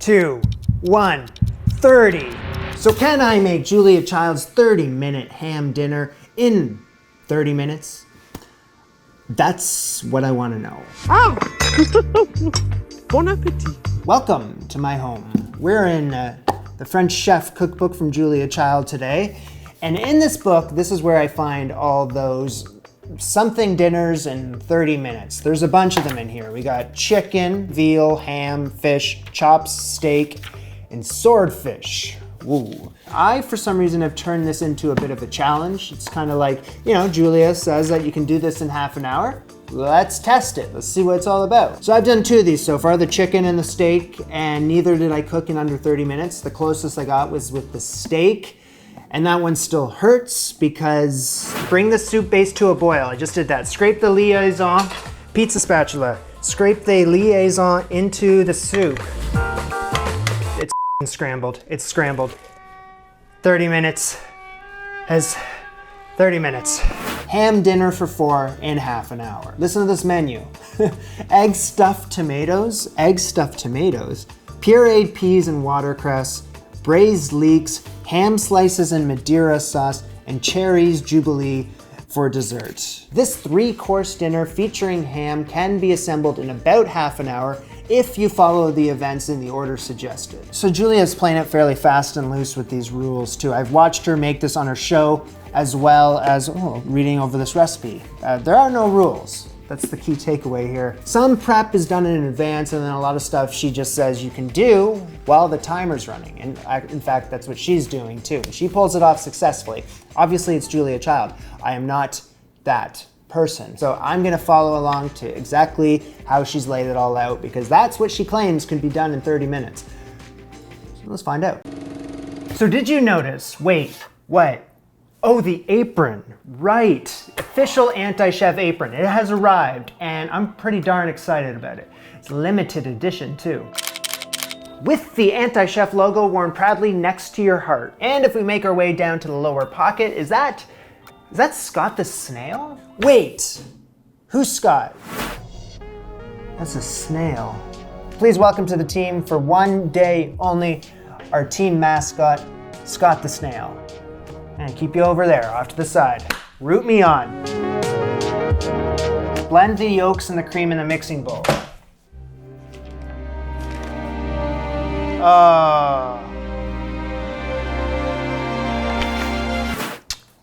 2, 1, 30. So can I make Julia Child's 30-minute ham dinner in 30 minutes? That's what I want to know. Bon appetit. Welcome to my home. We're in the French Chef Cookbook from Julia Child today. And in this book, this is where I find all those something dinners in 30 minutes. There's a bunch of them in here. We got chicken, veal, ham, fish, chops, steak, and swordfish. Ooh. I, for some reason, have turned this into a bit of a challenge. It's kind of like, you know, Julia says that you can do this in half an hour. Let's test it. Let's see what it's all about. So I've done 2 of these so far, the chicken and the steak, and neither did I cook in under 30 minutes. The closest I got was with the steak, and that one still hurts because bring the soup base to a boil. I just did that. Scrape the liaison, pizza spatula. Scrape the liaison into the soup. It's scrambled. It's scrambled. 30 minutes. 30 minutes. Ham dinner for 4 in half an hour. Listen to this menu. Egg stuffed tomatoes, pureed peas and watercress, braised leeks, ham slices and Madeira sauce, and Cherries jubilee for dessert. This 3-course dinner featuring ham can be assembled in about half an hour if you follow the events in the order suggested. So Julia's playing it fairly fast and loose with these rules too. I've watched her make this on her show as well as reading over this recipe. There are no rules. That's the key takeaway here. Some prep is done in advance, and then a lot of stuff she just says you can do while the timer's running. And in fact, that's what she's doing too. And she pulls it off successfully. Obviously, it's Julia Child. I am not that person. So I'm gonna follow along to exactly how she's laid it all out, because that's what she claims can be done in 30 minutes. So let's find out. So did you notice, wait, what? Oh, the apron, right. Official Antichef apron. It has arrived, and I'm pretty darn excited about it. It's limited edition too. With the Antichef logo worn proudly next to your heart. And if we make our way down to the lower pocket, is that Scott the snail? Wait, who's Scott? That's a snail. Please welcome to the team for one day only, our team mascot, Scott the snail. And keep you over there, off to the side. Root me on. Blend the yolks and the cream in the mixing bowl.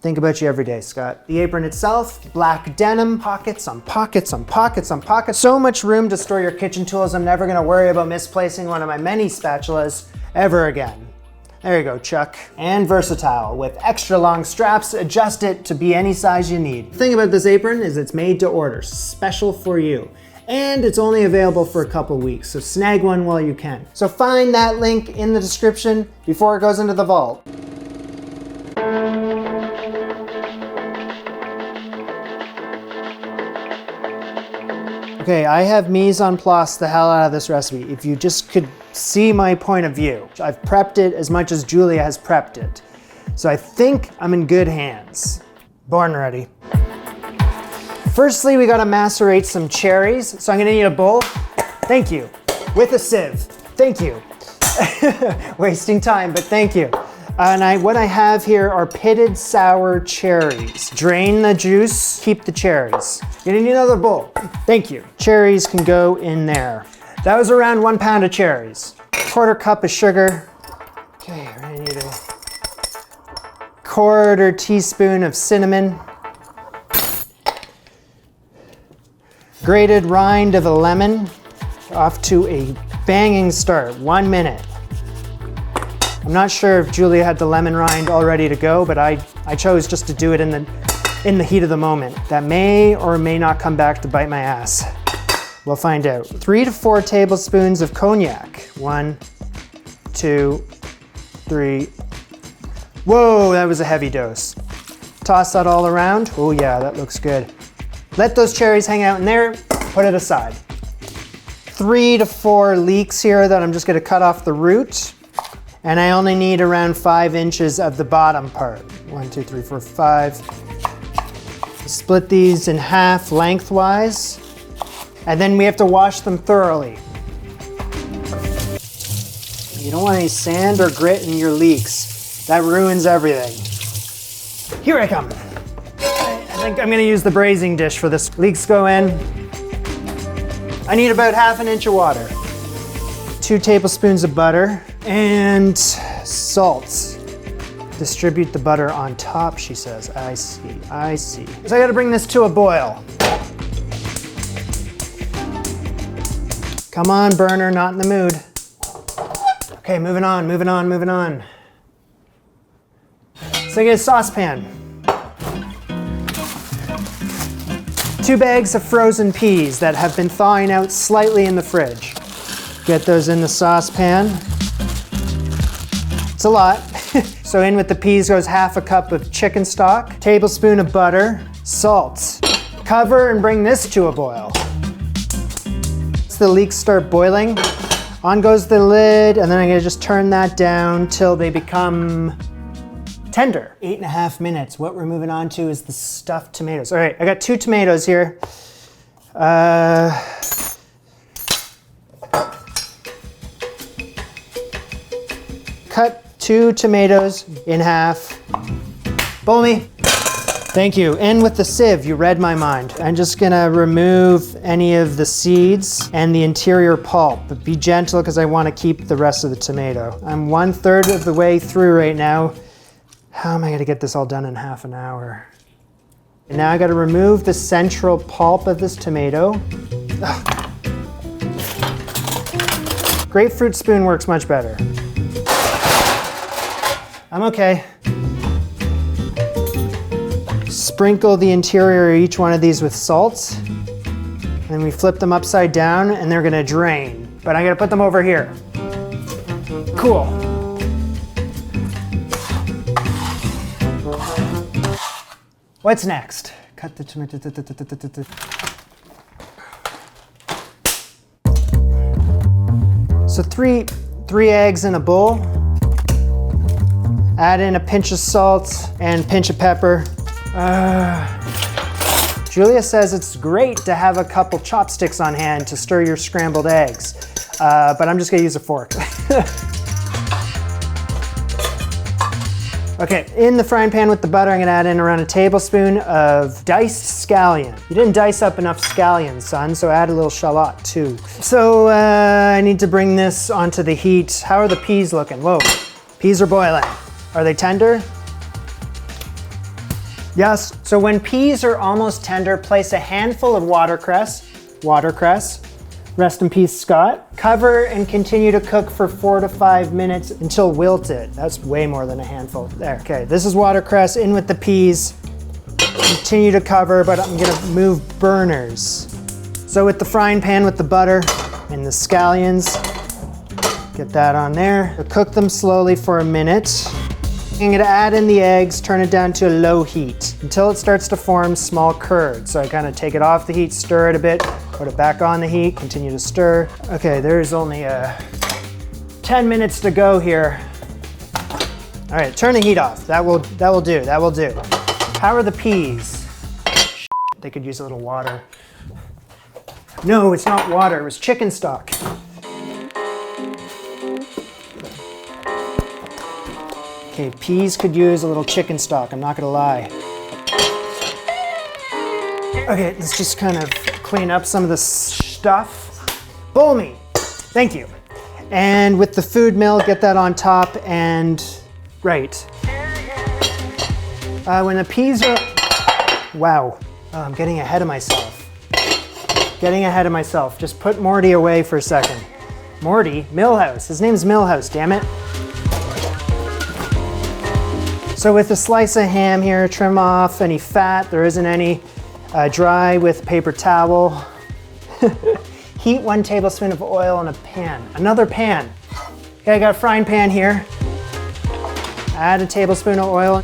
Think about you every day, Scott. The apron itself, black denim, pockets on pockets on pockets on pockets. So much room to store your kitchen tools, I'm never gonna worry about misplacing one of my many spatulas ever again. There you go, Chuck. And versatile. With extra long straps, adjust it to be any size you need. The thing about this apron is it's made to order, special for you. And it's only available for a couple weeks, so snag one while you can. So find that link in the description before it goes into the vault. Okay, I have mise en place the hell out of this recipe. If you just could see my point of view. I've prepped it as much as Julia has prepped it. So I think I'm in good hands. Born ready. Firstly, we gotta macerate some cherries. So I'm gonna need a bowl. Thank you. With a sieve. Thank you. Wasting time, but thank you. And what I have here are pitted sour cherries. Drain the juice, keep the cherries. You need another bowl. Thank you. Cherries can go in there. That was around 1 pound of cherries. 1/4 cup of sugar. Okay, we're gonna need a 1/4 teaspoon of cinnamon. Grated rind of a lemon. Off to a banging start, 1 minute. I'm not sure if Julia had the lemon rind all ready to go, but I chose just to do it in the heat of the moment. That may or may not come back to bite my ass. We'll find out. 3 to 4 tablespoons of cognac. 1, 2, 3. Whoa, that was a heavy dose. Toss that all around. Oh yeah, that looks good. Let those cherries hang out in there, put it aside. 3 to 4 leeks here that I'm just gonna cut off the root. And I only need around 5 inches of the bottom part. 1, 2, 3, 4, 5. Split these in half lengthwise. And then we have to wash them thoroughly. You don't want any sand or grit in your leeks. That ruins everything. Here I come. I think I'm gonna use the braising dish for this. Leeks go in. I need about ½ inch of water. 2 tablespoons of butter and salt. Distribute the butter on top, she says. I see. So I gotta bring this to a boil. Come on, burner, not in the mood. Okay, moving on. So I get a saucepan. 2 bags of frozen peas that have been thawing out slightly in the fridge. Get those in the saucepan. It's a lot. So in with the peas goes ½ cup of chicken stock, tablespoon of butter, salt. Cover and bring this to a boil. So the leeks start boiling. On goes the lid, and then I'm gonna just turn that down till they become tender. 8.5 minutes. What we're moving on to is the stuffed tomatoes. All right, I got 2 tomatoes here. Cut 2 tomatoes in half. Bowl me. Thank you. And with the sieve, you read my mind. I'm just gonna remove any of the seeds and the interior pulp, but be gentle because I want to keep the rest of the tomato. I'm 1/3 of the way through right now. How am I gonna get this all done in half an hour? And now I gotta remove the central pulp of this tomato. Ugh. Grapefruit spoon works much better. I'm okay. Sprinkle the interior of each one of these with salt. And we flip them upside down and they're gonna drain. But I'm gonna put them over here. Cool. What's next? Cut the tomato. So three eggs in a bowl. Add in a pinch of salt and pinch of pepper. Julia says it's great to have a couple chopsticks on hand to stir your scrambled eggs, but I'm just gonna use a fork. Okay, in the frying pan with the butter, I'm gonna add in around a tablespoon of diced scallion. You didn't dice up enough scallion, son, so add a little shallot too. So I need to bring this onto the heat. How are the peas looking? Whoa, peas are boiling. Are they tender? Yes. So when peas are almost tender, place a handful of watercress, rest in peace, Scott. Cover and continue to cook for 4 to 5 minutes until wilted. That's way more than a handful. There, okay, this is watercress in with the peas. Continue to cover, but I'm gonna move burners. So with the frying pan with the butter and the scallions, get that on there. Cook them slowly for a minute. I'm gonna add in the eggs, turn it down to a low heat until it starts to form small curds. So I kind of take it off the heat, stir it a bit, put it back on the heat, continue to stir. Okay, there's only 10 minutes to go here. All right, turn the heat off. That will do. How are the peas? They could use a little water. No, it's not water, it was chicken stock. Okay, peas could use a little chicken stock, I'm not gonna lie. Okay, let's just kind of clean up some of the stuff. Bowl me, thank you. And with the food mill, get that on top and, right. When the peas are, wow, oh, I'm getting ahead of myself. Just put Morty away for a second. Morty? Millhouse, his name's Millhouse, damn it. So with a slice of ham here, trim off any fat, there isn't any. Dry with paper towel. Heat 1 tablespoon of oil in a pan. Another pan. Okay, I got a frying pan here. Add a tablespoon of oil.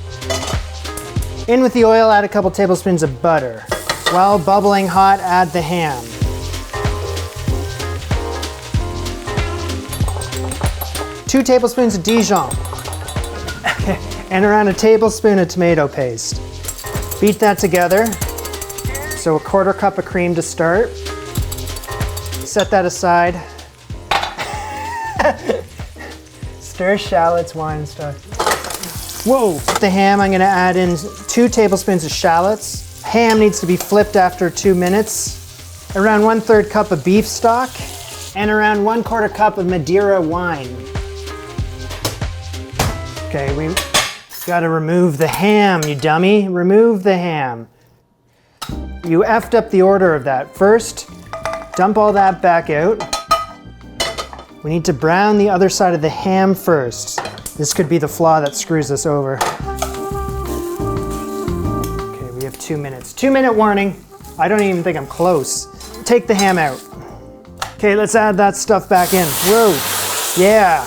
In with the oil, add a couple tablespoons of butter. While bubbling hot, add the ham. Two tablespoons of Dijon. And around a tablespoon of tomato paste. Beat that together. So a 1/4 cup of cream to start. Set that aside. Stir shallots, wine stock. Whoa! The ham, I'm gonna add in 2 tablespoons of shallots. Ham needs to be flipped after 2 minutes. Around 1/3 cup of beef stock. And around 1/4 cup of Madeira wine. Okay, we gotta remove the ham, you dummy. Remove the ham. You effed up the order of that. First, dump all that back out. We need to brown the other side of the ham first. This could be the flaw that screws us over. Okay, we have 2 minutes. 2-minute warning. I don't even think I'm close. Take the ham out. Okay, let's add that stuff back in. Whoa, yeah.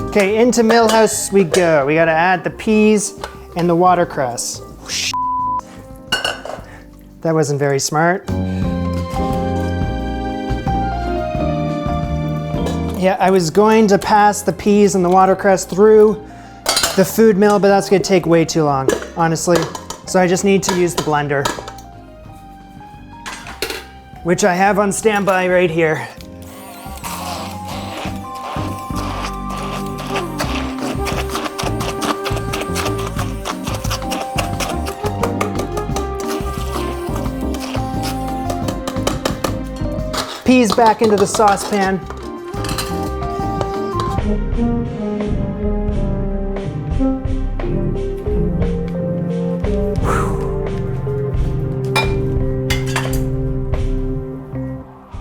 Okay, into Millhouse we go. We gotta add the peas and the watercress. That wasn't very smart. Yeah, I was going to pass the peas and the watercress through the food mill, but that's gonna take way too long, honestly. So I just need to use the blender, which I have on standby right here. Peas back into the saucepan.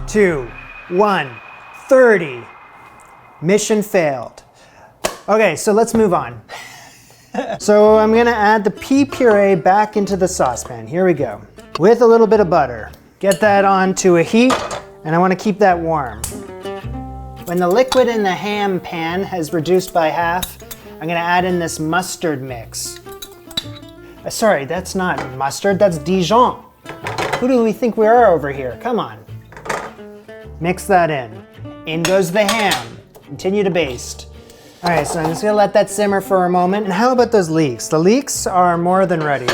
Two, 1, 30. Mission failed. Okay, so let's move on. So I'm gonna add the pea puree back into the saucepan. Here we go. With a little bit of butter. Get that onto a heat, and I wanna keep that warm. When the liquid in the ham pan has reduced by half, I'm gonna add in this mustard mix. Sorry, that's not mustard, that's Dijon. Who do we think we are over here? Come on. Mix that in. In goes the ham. Continue to baste. All right, so I'm just gonna let that simmer for a moment. And how about those leeks? The leeks are more than ready.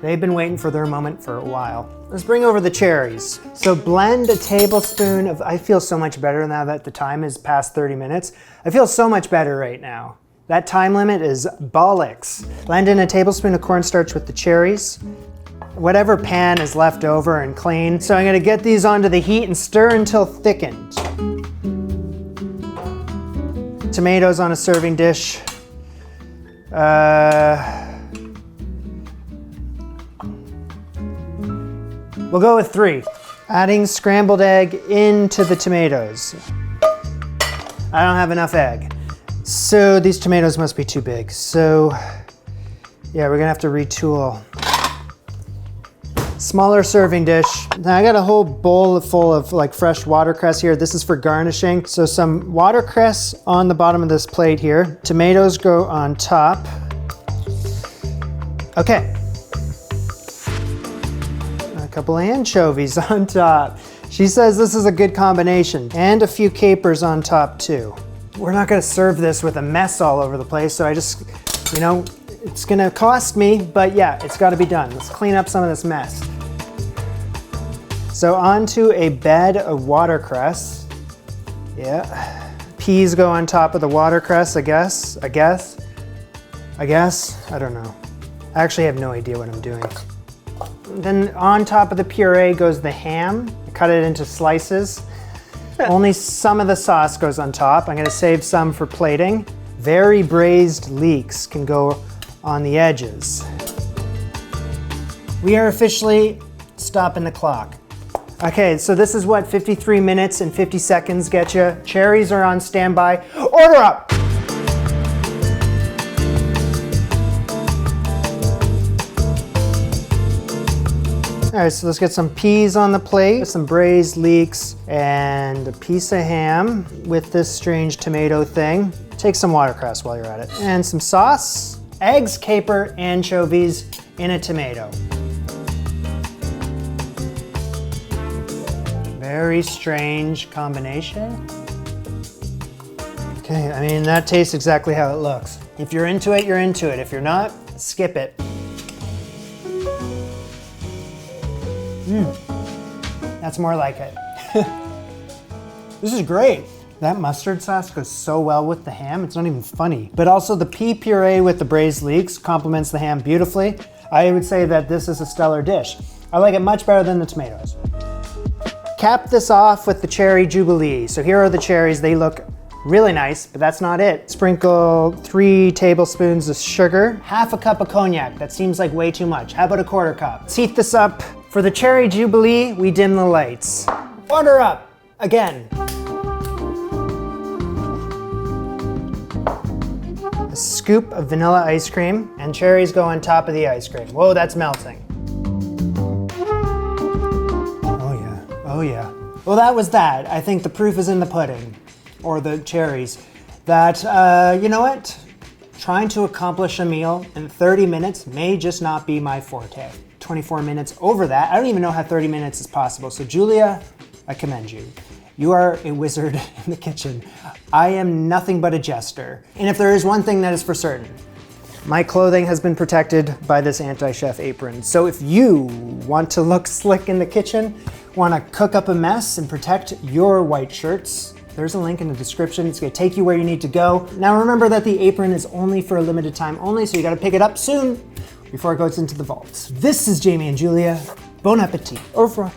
They've been waiting for their moment for a while. Let's bring over the cherries. So blend a tablespoon of, I feel so much better now that the time is past 30 minutes. I feel so much better right now. That time limit is bollocks. Blend in a tablespoon of cornstarch with the cherries. Whatever pan is left over and clean. So I'm gonna get these onto the heat and stir until thickened. Tomatoes on a serving dish. We'll go with 3. Adding scrambled egg into the tomatoes. I don't have enough egg. So these tomatoes must be too big. So yeah, we're gonna have to retool. Smaller serving dish. Now I got a whole bowl full of like fresh watercress here. This is for garnishing. So some watercress on the bottom of this plate here. Tomatoes go on top. Okay. A couple of anchovies on top. She says this is a good combination. And a few capers on top too. We're not gonna serve this with a mess all over the place, so I just, you know, it's gonna cost me, but yeah, it's gotta be done. Let's clean up some of this mess. So onto a bed of watercress. Yeah. Peas go on top of the watercress, I guess. I don't know. I actually have no idea what I'm doing. Then on top of the puree goes the ham. I cut it into slices. Only some of the sauce goes on top. I'm gonna save some for plating. Very braised leeks can go on the edges. We are officially stopping the clock. Okay, so this is what 53 minutes and 50 seconds get you. Cherries are on standby. Order up! All right, so let's get some peas on the plate, some braised leeks, and a piece of ham with this strange tomato thing. Take some watercress while you're at it. And some sauce, eggs, caper, anchovies in a tomato. Very strange combination. Okay, I mean, that tastes exactly how it looks. If you're into it, you're into it. If you're not, skip it. That's more like it. This is great. That mustard sauce goes so well with the ham, it's not even funny. But also the pea puree with the braised leeks complements the ham beautifully. I would say that this is a stellar dish. I like it much better than the tomatoes. Cap this off with the cherry jubilee. So here are the cherries. They look really nice, but that's not it. Sprinkle 3 tablespoons of sugar, half a cup of cognac. That seems like way too much. How about a 1/4 cup? Let's heat this up. For the cherry jubilee, we dim the lights. Order up, again. A scoop of vanilla ice cream, and cherries go on top of the ice cream. Whoa, that's melting. Oh yeah. Well, that was that. I think the proof is in the pudding, or the cherries. That, you know what? Trying to accomplish a meal in 30 minutes may just not be my forte. 24 minutes over that. I don't even know how 30 minutes is possible. So Julia, I commend you. You are a wizard in the kitchen. I am nothing but a jester. And if there is one thing that is for certain, my clothing has been protected by this Antichef apron. So if you want to look slick in the kitchen, want to cook up a mess and protect your white shirts, there's a link in the description. It's going to take you where you need to go. Now remember that the apron is only for a limited time only, so you got to pick it up soon before it goes into the vault. This is Jamie and Julia. Bon appetit. Au revoir.